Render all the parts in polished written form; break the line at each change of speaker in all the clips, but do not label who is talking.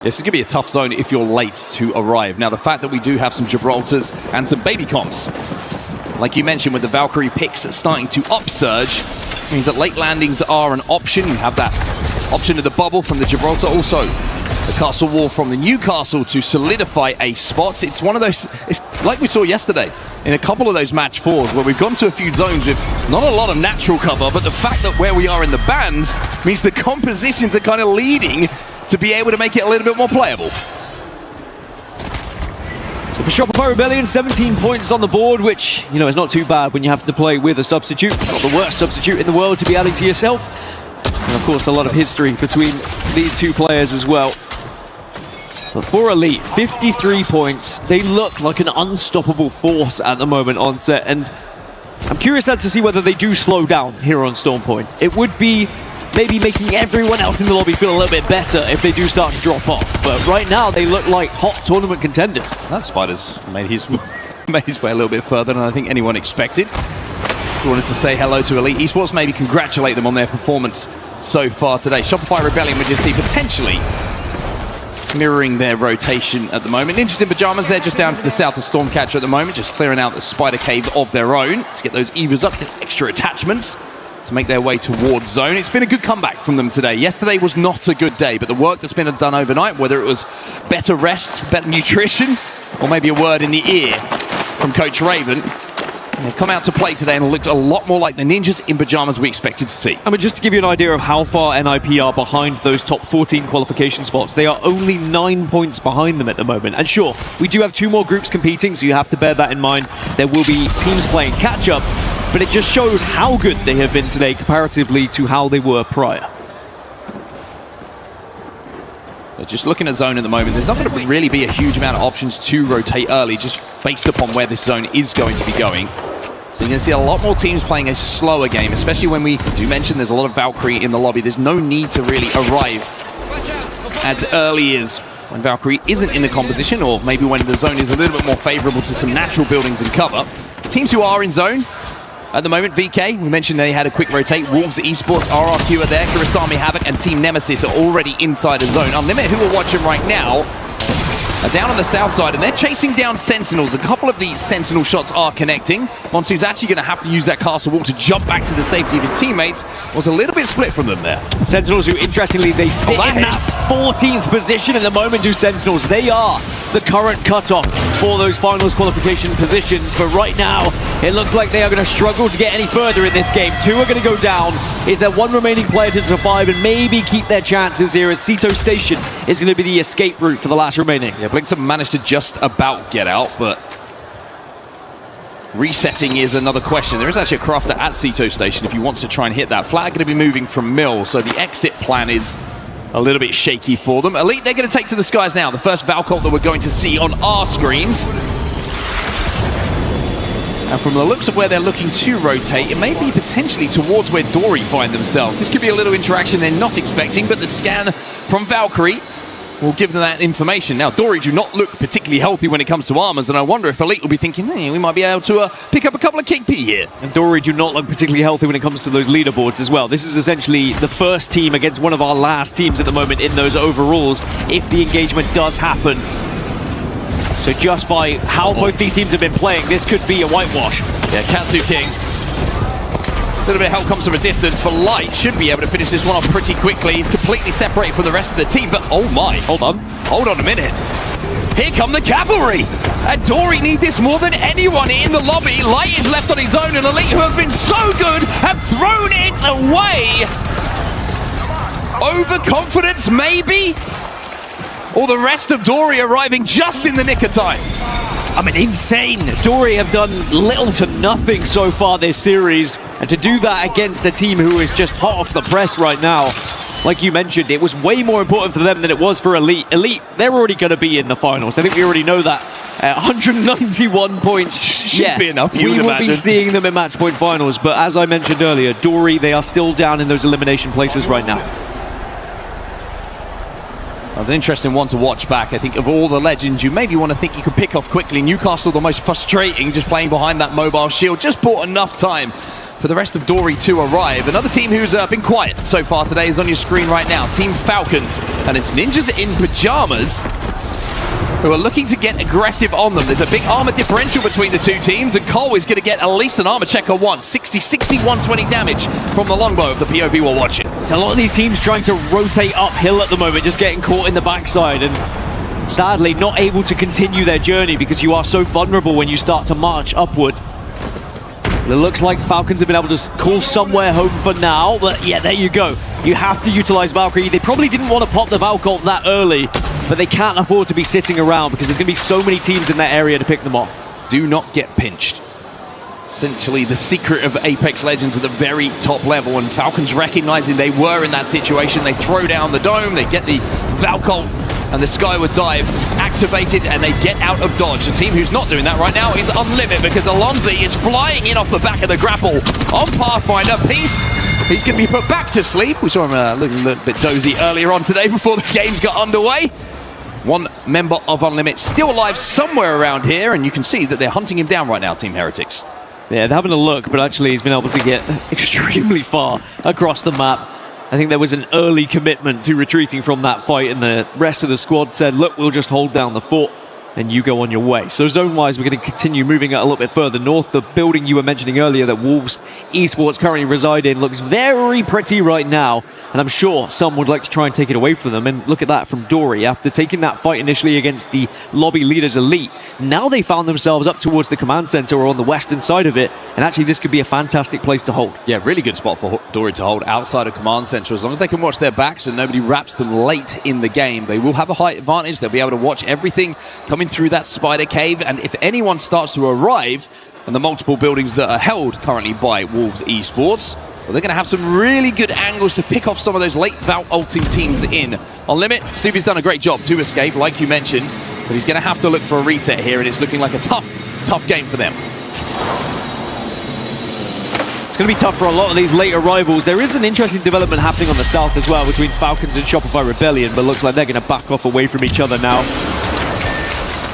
This is going to be a tough zone if you're late to arrive. Now, the fact that we do have some Gibraltars and some baby comps, like you mentioned with the Valkyrie picks starting to upsurge, means that late landings are an option. You have that option of the bubble from the Gibraltar, also the castle wall from the Newcastle to solidify a spot. It's one of those, it's like we saw yesterday in a couple of those match fours where we've gone to a few zones with not a lot of natural cover, but the fact that where we are in the bands means the compositions are kind of leading to be able to make it a little bit more playable.
So for Shopify Rebellion, 17 points on the board, which, you know, is not too bad when you have to play with a substitute. Not the worst substitute in the world to be adding to yourself. And of course, a lot of history between these two players as well. But for Elite, 53 points. They look like an unstoppable force at the moment on set. And I'm curious as to see whether they do slow down here on Storm Point. It would be maybe making everyone else in the lobby feel a little bit better if they do start to drop off. But right now, they look like hot tournament contenders.
That Spider's made his way a little bit further than I think anyone expected. We wanted to say hello to Elite Esports, maybe congratulate them on their performance so far today. Shopify Rebellion, we just see potentially mirroring their rotation at the moment. Ninjas in Pajamas, they're just down to the south of Stormcatcher at the moment, just clearing out the Spider Cave of their own to get those Evas up, get extra attachments to make their way towards zone. It's been a good comeback from them today. Yesterday was not a good day, but the work that's been done overnight, whether it was better rest, better nutrition, or maybe a word in the ear from Coach Raven, they've come out to play today and looked a lot more like the Ninjas in Pajamas we expected to see.
I mean, just to give you an idea of how far NIP are behind those top 14 qualification spots, they are only 9 points behind them at the moment. And sure, we do have 2 more groups competing, so you have to bear that in mind. There will be teams playing catch-up, but it just shows how good they have been today comparatively to how they were prior.
Just looking at zone at the moment, there's not going to really be a huge amount of options to rotate early, just based upon where this zone is going to be going. So you're going to see a lot more teams playing a slower game, especially when we do mention there's a lot of Valkyrie in the lobby. There's no need to really arrive as early as when Valkyrie isn't in the composition, or maybe when the zone is a little bit more favorable to some natural buildings and cover. Teams who are in zone at the moment, VK, we mentioned they had a quick rotate. Wolves Esports, RRQ are there. Kurasami Havoc and Team Nemesis are already inside the zone. Unlimited, who we're watching right now, are down on the south side, and they're chasing down Sentinels. A couple of these Sentinel shots are connecting. Monsoon's actually going to have to use that castle wall to jump back to the safety of his teammates. Was a little bit split from them there.
Sentinels, who interestingly, they sit in that 14th position at the moment, do Sentinels. They are the current cutoff for those finals qualification positions. But right now, it looks like they are going to struggle to get any further in this game. 2 are going to go down. Is there one remaining player to survive and maybe keep their chances here, as Sito Station is going to be the escape route for the last remaining?
Yeah, Blinkson managed to just about get out, but resetting is another question. There is actually a crafter at Sito Station if he wants to try and hit that. Flag going to be moving from Mill, so the exit plan is a little bit shaky for them. Elite, they're going to take to the skies now. The first Valcult that we're going to see on our screens. And from the looks of where they're looking to rotate, it may be potentially towards where Dory find themselves. This could be a little interaction they're not expecting, but the scan from Valkyrie will give them that information. Now, Dory do not look particularly healthy when it comes to armors, and I wonder if Elite will be thinking, hey, we might be able to pick up a couple of KP here.
And Dory do not look particularly healthy when it comes to those leaderboards as well. This is essentially the first team against one of our last teams at the moment in those overalls, if the engagement does happen. So just by how both these teams have been playing, this could be a whitewash.
Yeah, Katsu King. A little bit of help comes from a distance, but Light should be able to finish this one off pretty quickly. He's completely separated from the rest of the team, but oh my. Hold on a minute. Here come the cavalry. And Dory need this more than anyone in the lobby. Light is left on his own, and Elite, who have been so good, have thrown it away. Overconfidence, maybe? Or the rest of Dory arriving just in the nick of time.
I mean, insane. Dory have done little to nothing so far this series. And to do that against a team who is just hot off the press right now, like you mentioned, it was way more important for them than it was for Elite. Elite, they're already going to be in the finals. I think we already know that. 191 points.
Should be enough, you would imagine.
We will be seeing them in match point finals. But as I mentioned earlier, Dory, they are still down in those elimination places right now.
That was an interesting one to watch back. I think of all the legends you maybe want to think you could pick off quickly, Newcastle the most frustrating, just playing behind that mobile shield. Just bought enough time for the rest of Dory to arrive. Another team who's been quiet so far today is on your screen right now, Team Falcons. And it's ninjas in pajamas who are looking to get aggressive on them. There's a big armor differential between the two teams, and Cole is going to get at least an armor checker once. 60, 120 damage from the longbow of the POV we're watching.
So a lot of these teams trying to rotate uphill at the moment, just getting caught in the backside, and sadly not able to continue their journey because you are so vulnerable when you start to march upward. It looks like Falcons have been able to call somewhere home for now, but yeah, there you go. You have to utilize Valkyrie. They probably didn't want to pop the Valkyrie that early, but they can't afford to be sitting around because there's going to be so many teams in that area to pick them off.
Do not get pinched. Essentially the secret of Apex Legends at the very top level, and Falcons recognizing they were in that situation. They throw down the dome, they get the Valkyrie and the Skyward Dive activated, and they get out of dodge. The team who's not doing that right now is Unlimit, because Alonzi is flying in off the back of the grapple on Pathfinder. Peace, he's going to be put back to sleep. We saw him looking a little bit dozy earlier on today before the games got underway. One member of Unlimit still alive somewhere around here, and you can see that they're hunting him down right now, Team Heretics.
Yeah, they're having a look, but actually he's been able to get extremely far across the map. I think there was an early commitment to retreating from that fight, and the rest of the squad said, look, we'll just hold down the fort and you go on your way. So zone-wise, we're going to continue moving a little bit further north. The building you were mentioning earlier that Wolves Esports currently reside in looks very pretty right now, and I'm sure some would like to try and take it away from them. And look at that from Dory. After taking that fight initially against the lobby leaders Elite, now they found themselves up towards the command center or on the western side of it, and actually this could be a fantastic place to hold.
Yeah, really good spot for Dory to hold outside of command center. As long as they can watch their backs and nobody wraps them late in the game, they will have a height advantage. They'll be able to watch everything coming through that spider cave, and if anyone starts to arrive and the multiple buildings that are held currently by Wolves Esports, well, they're going to have some really good angles to pick off some of those late Val ulting teams in. On Limit, Stevie's done a great job to escape, like you mentioned, but he's going to have to look for a reset here, and it's looking like a tough game for them.
It's going to be tough for a lot of these late arrivals. There is an interesting development happening on the south as well between Falcons and Shopify Rebellion, but looks like they're going to back off away from each other now.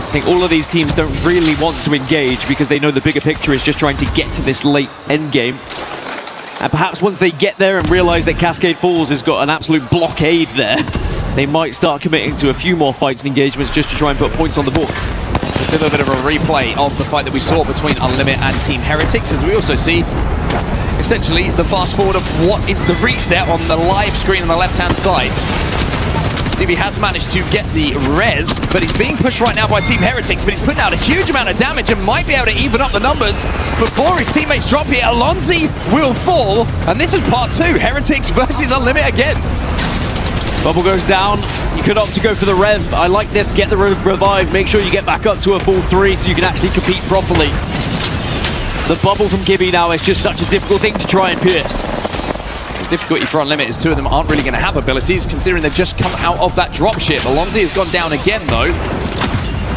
I think all of these teams don't really want to engage because they know the bigger picture is just trying to get to this late end game. And perhaps once they get there and realize that Cascade Falls has got an absolute blockade there, they might start committing to a few more fights and engagements just to try and put points on the board.
Just a little bit of a replay of the fight that we saw between Unlimit and Team Heretics, as we also see essentially the fast forward of what is the reset on the live screen on the left-hand side. Stevie has managed to get the res, but he's being pushed right now by Team Heretics, but he's putting out a huge amount of damage and might be able to even up the numbers before his teammates drop here. Alonzi will fall, and this is part 2, Heretics versus Unlimit again.
Bubble goes down. You could opt to go for the rev. I like this. Get the revive. Make sure you get back up to a full 3 so you can actually compete properly. The bubble from Gibby now is just such a difficult thing to try and pierce.
The difficulty for Unlimit is 2 of them aren't really going to have abilities, considering they've just come out of that dropship. Alonzi has gone down again, though.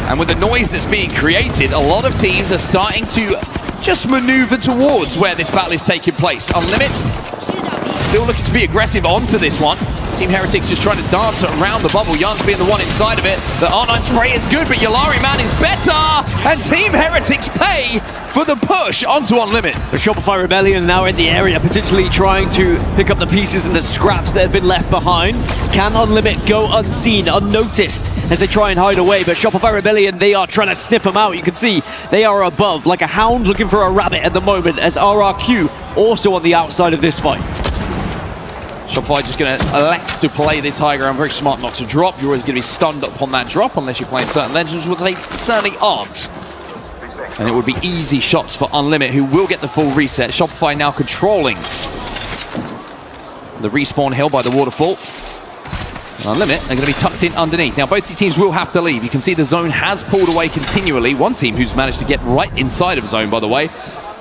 And with the noise that's being created, a lot of teams are starting to just maneuver towards where this battle is taking place. Unlimit still looking to be aggressive onto this one. Team Heretics just trying to dance around the bubble. Jans being the one inside of it. The R9 spray is good, but Yalari Man is better! And Team Heretics pay for the push onto Unlimit.
The Shopify Rebellion now in the area, potentially trying to pick up the pieces and the scraps that have been left behind. Can Unlimit go unseen, unnoticed, as they try and hide away? But Shopify Rebellion, they are trying to sniff them out. You can see they are above, like a hound looking for a rabbit at the moment, as RRQ also on the outside of this fight.
Shopify just going to elect to play this high ground. Very smart not to drop. You're always going to be stunned upon that drop unless you're playing certain legends, which they certainly aren't. And it would be easy shots for Unlimit, who will get the full reset. Shopify now controlling the respawn hill by the waterfall. And Unlimit are going to be tucked in underneath. Now, both teams will have to leave. You can see the zone has pulled away continually. One team who's managed to get right inside of zone, by the way,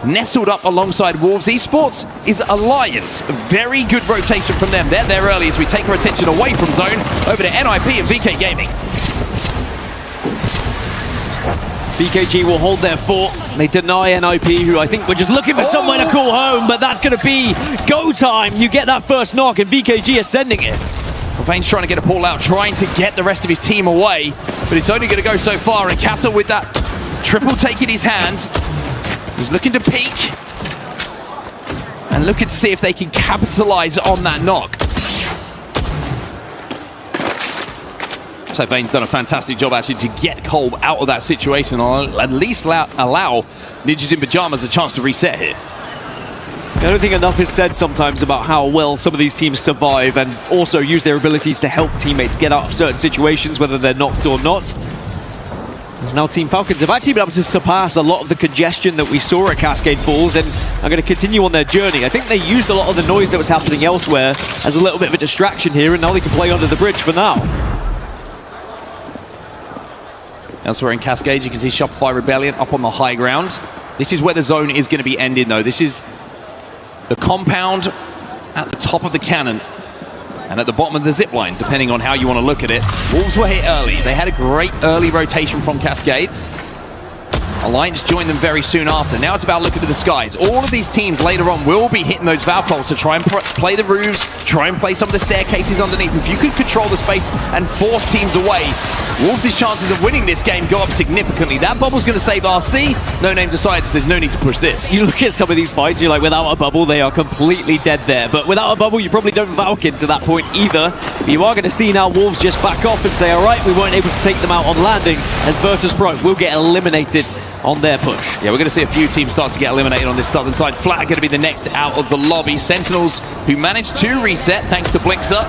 nestled up alongside Wolves Esports, is Alliance. Very good rotation from them. They're there early as we take our attention away from zone over to NIP and VK Gaming.
BKG will hold their fort. They deny NIP, who I think were just looking for somewhere to call home, but that's going to be go time. You get that first knock, and BKG is sending it.
Vane's trying to get a pull out, trying to get the rest of his team away, but it's only going to go so far, and Castle with that triple take in his hands. He's looking to peek. and looking to see if they can capitalize on that knock. So Vane's done a fantastic job actually to get Kolb out of that situation, and at least allow Ninjas in Pajamas a chance to reset here.
I don't think enough is said sometimes about how well some of these teams survive and also use their abilities to help teammates get out of certain situations, whether they're knocked or not. As now Team Falcons have actually been able to surpass a lot of the congestion that we saw at Cascade Falls and are going to continue on their journey. I think they used a lot of the noise that was happening elsewhere as a little bit of a distraction here, and now they can play under the bridge for now.
Elsewhere in Cascade, you can see Shopify Rebellion up on the high ground. This is where the zone is going to be ending, though. This is the compound at the top of the cannon and at the bottom of the zip line, depending on how you want to look at it. Wolves were hit early. They had a great early rotation from Cascades. Alliance joined them very soon after. Now it's about looking to the skies. All of these teams later on will be hitting those valve poles to try and play the roofs, try and play some of the staircases underneath. If you can control the space and force teams away, Wolves' chances of winning this game go up significantly. That bubble's going to save RC. No Name decides there's no need to push this.
You look at some of these fights, you're like, without a bubble, they are completely dead there. But without a bubble, you probably don't Valken to that point either. But you are going to see now Wolves just back off and say, all right, we weren't able to take them out on landing, as Virtus Pro will get eliminated on their push.
Yeah, we're going to see a few teams start to get eliminated on this southern side. Flat are going to be the next out of the lobby. Sentinels, who managed to reset thanks to Blixer,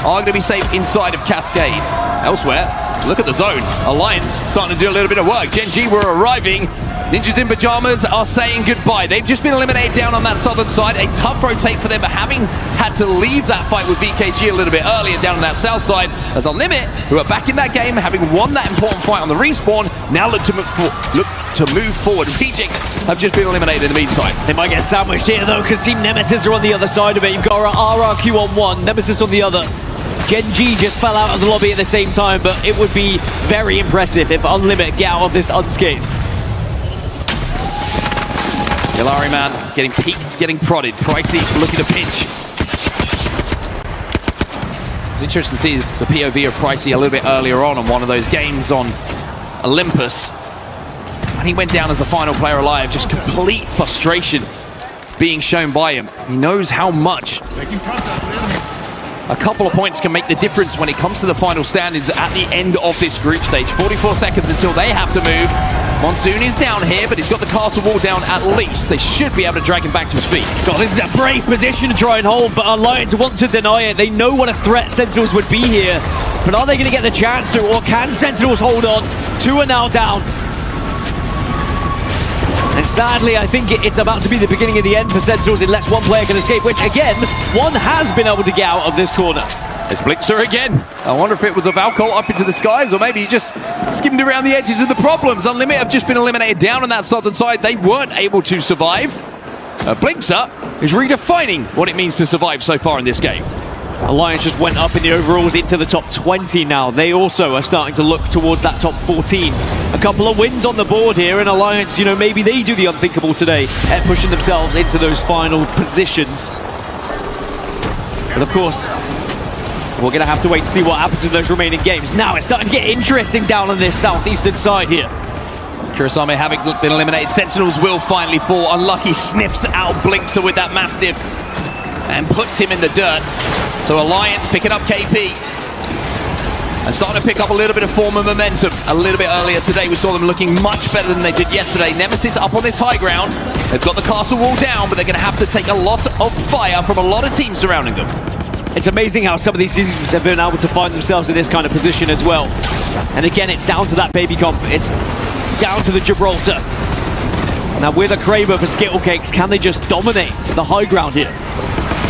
are going to be safe inside of Cascades. Elsewhere, look at the zone. Alliance starting to do a little bit of work. Gen G were arriving. Ninjas in Pajamas are saying goodbye. They've just been eliminated down on that southern side. A tough rotate for them, but having had to leave that fight with VKG a little bit earlier down on that south side, as Unlimit, who are back in that game, having won that important fight on the respawn, now look to move forward. Rejects have just been eliminated in the meantime.
They might get sandwiched here though, because Team Nemesis are on the other side of it. You've got RRQ on one, Nemesis on the other. Gen G just fell out of the lobby at the same time, but it would be very impressive if Unlimit get out of this unscathed.
Yalari man getting peeked, getting prodded. Pricey looking to pinch. It's interesting to see the POV of Pricey a little bit earlier on one of those games on Olympus. When he went down as the final player alive, just complete frustration being shown by him. He knows how much a couple of points can make the difference when it comes to the final standings at the end of this group stage. 44 seconds until they have to move. Monsoon is down here, but he's got the castle wall down at least. They should be able to drag him back to his feet.
God, this is a brave position to try and hold, but Alliance want to deny it. They know what a threat Sentinels would be here, but are they going to get the chance to, or can Sentinels hold on? Two are now down. And sadly, I think it's about to be the beginning of the end for Sentinels unless one player can escape, which again, one has been able to get out of this corner.
It's Blixer again. I wonder if it was a Valcolt up into the skies, or maybe he just skimmed around the edges of the problems. Unlimit have just been eliminated down on that southern side. They weren't able to survive. Blixer is redefining what it means to survive so far in this game.
Alliance just went up in the overalls into the top 20 now. They also are starting to look towards that top 14. A couple of wins on the board here, and Alliance, you know, maybe they do the unthinkable today at pushing themselves into those final positions. But of course, we're going to have to wait to see what happens in those remaining games. Now it's starting to get interesting down on this southeastern side here.
Kurosame having been eliminated. Sentinels will finally fall. Unlucky sniffs out Blixer with that Mastiff and puts him in the dirt. So Alliance picking up KP and starting to pick up a little bit of form and momentum. A little bit earlier today, we saw them looking much better than they did yesterday. Nemesis up on this high ground. They've got the castle wall down, but they're going to have to take a lot of fire from a lot of teams surrounding them.
It's amazing how some of these teams have been able to find themselves in this kind of position as well. And again, it's down to that baby comp. It's down to the Gibraltar. Now with a Kraber for Skittle Cakes, can they just dominate the high ground here?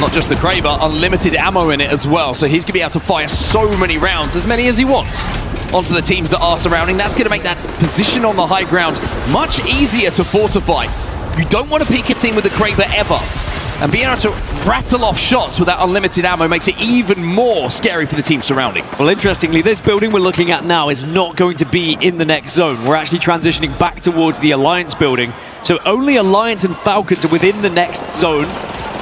Not just the Kraber, unlimited ammo in it as well. So he's going to be able to fire so many rounds, as many as he wants, onto the teams that are surrounding. That's going to make that position on the high ground much easier to fortify. You don't want to peek a team with the Kraber ever. And being able to rattle off shots with that unlimited ammo makes it even more scary for the team surrounding.
Well, interestingly, this building we're looking at now is not going to be in the next zone. We're actually transitioning back towards the Alliance building. So only Alliance and Falcons are within the next zone.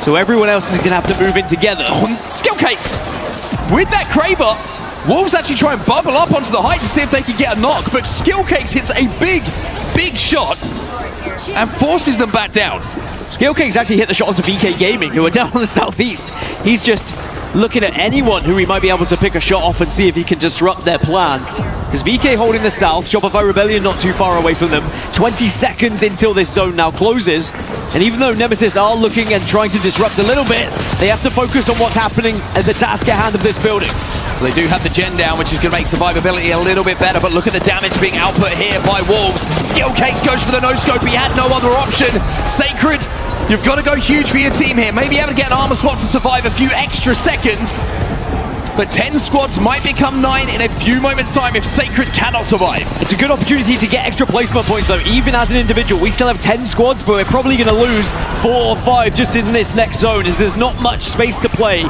So everyone else is going to have to move in together.
Skill Cakes! With that Kraber, Wolves actually try and bubble up onto the height to see if they can get a knock, but Skill Cakes hits a big shot and forces them back down.
Skillking's actually hit the shot onto VK Gaming, who are down on the southeast. He's just looking at anyone who he might be able to pick a shot off and see if he can disrupt their plan. Because VK holding the south, Shopify Rebellion not too far away from them. 20 seconds until this zone now closes. And even though Nemesis are looking and trying to disrupt a little bit, they have to focus on what's happening at the task at hand of this building.
They do have the gen down, which is going to make survivability a little bit better, but look at the damage being output here by Wolves. Skillcakes goes for the no-scope, he had no other option. Sacred, you've got to go huge for your team here. Maybe able to get an armor swap to survive a few extra seconds. But 10 squads might become 9 in a few moments' time if Sacred cannot survive.
It's a good opportunity to get extra placement points though, even as an individual. We still have 10 squads, but we're probably going to lose 4 or 5 just in this next zone, as there's not much space to play.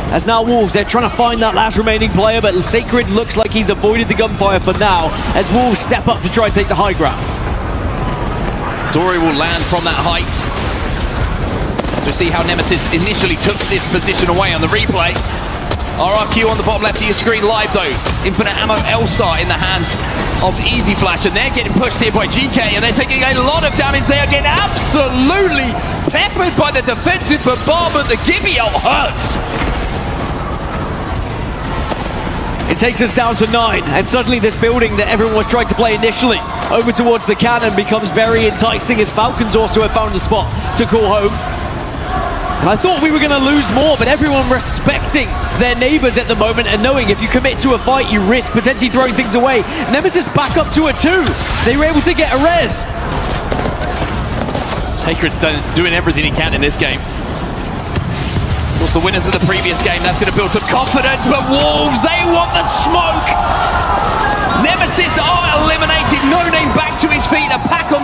As now Wolves, they're trying to find that last remaining player, but Sacred looks like he's avoided the gunfire for now, as Wolves step up to try and take the high ground.
Dory will land from that height. As we see how Nemesis initially took this position away on the replay. RRQ on the bottom left of your screen live though. Infinite Ammo L-Star in the hands of Easy Flash, and they're getting pushed here by GK, and they're taking a lot of damage. They are getting absolutely peppered by the defensive bombardment. The Gibby out hurts.
It takes us down to 9, and suddenly this building that everyone was trying to play initially over towards the cannon becomes very enticing, as Falcons also have found a spot to call home. And I thought we were going to lose more, but everyone respecting their neighbors at the moment and knowing if you commit to a fight, you risk potentially throwing things away. Nemesis back up to a 2. They were able to get a res.
Sacred's doing everything he can in this game. Of course, the winners of the previous game, that's going to build some confidence, but Wolves, they want the smoke. Nemesis are eliminated. No Name back to his feet. A pat on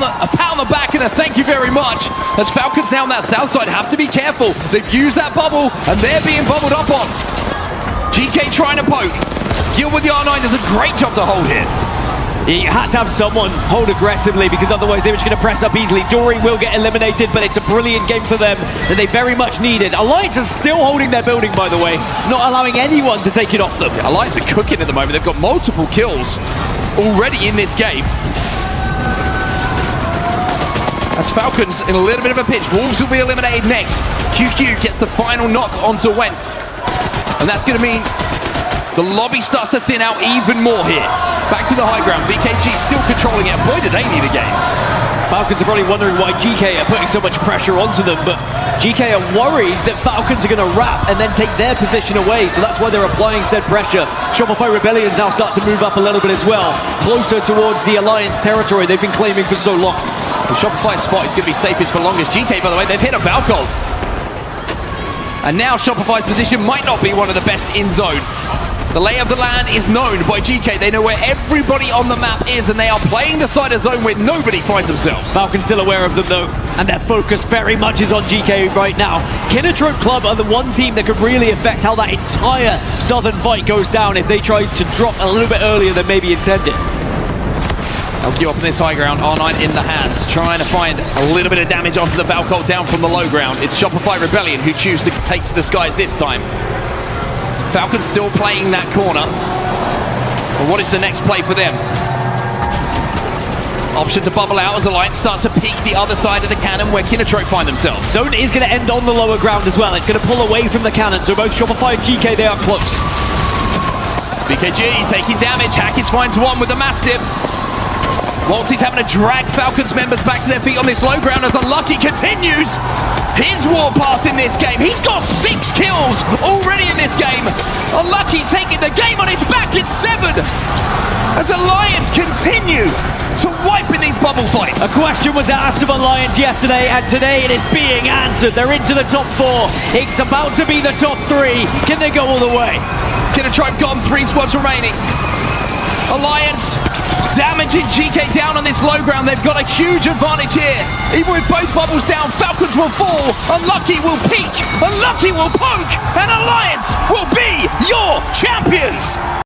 the back and a thank you very much. As Falcons now on that south side have to be careful. They've used that bubble and they're being bubbled up on. GK trying to poke. Gil with the R9 does a great job to hold here.
He had to have someone hold aggressively, because otherwise they were just going to press up easily. Dory will get eliminated, but it's a brilliant game for them that they very much needed. Alliance is still holding their building, by the way, not allowing anyone to take it off them.
Yeah, Alliance are cooking at the moment. They've got multiple kills already in this game. As Falcons in a little bit of a pinch. Wolves will be eliminated next. QQ gets the final knock onto Went. And that's going to mean the lobby starts to thin out even more here. Back to the high ground. VKG still controlling it. Boy, did they need a game.
Falcons are probably wondering why GK are putting so much pressure onto them, but GK are worried that Falcons are going to wrap and then take their position away, so that's why they're applying said pressure. Shopify Rebellions now start to move up a little bit as well, closer towards the Alliance territory they've been claiming for so long.
The Shopify spot is going to be safest for longest. GK, by the way, they've hit a Valcol. And now Shopify's position might not be one of the best in zone. The lay of the land is known by GK. They know where everybody on the map is, and they are playing the side of zone where nobody finds themselves.
Falcons still aware of them though, and their focus very much is on GK right now. Kinnetrope Club are the one team that could really affect how that entire southern fight goes down if they try to drop a little bit earlier than maybe intended.
LQ up on this high ground, R9 in the hands, trying to find a little bit of damage onto the Valcol down from the low ground. It's Shopify Rebellion who choose to take to the skies this time. Falcons still playing that corner. But what is the next play for them? Option to bubble out as Alliance start to peek the other side of the cannon where Kinnetrope find themselves.
Zone is going to end on the lower ground as well. It's going to pull away from the cannon, so both Shopify and GK, they are close.
BKG taking damage. Hackis finds one with the Mastiff. Walty's having to drag Falcons members back to their feet on this low ground as Unlucky continues his warpath in this game. He's got 6 kills already in this game. Unlucky taking the game on his back. It's 7 as Alliance continue to wipe in these bubble fights.
A question was asked of Alliance yesterday, and today it is being answered. They're into the top 4. It's about to be the top 3. Can they go all the way?
Kinnetrope gone, 3 squads remaining. Alliance damaging GK down on this low ground. They've got a huge advantage here. Even with both bubbles down, Falcons will fall. Unlucky will peak. Unlucky will poke. And Alliance will be your champions.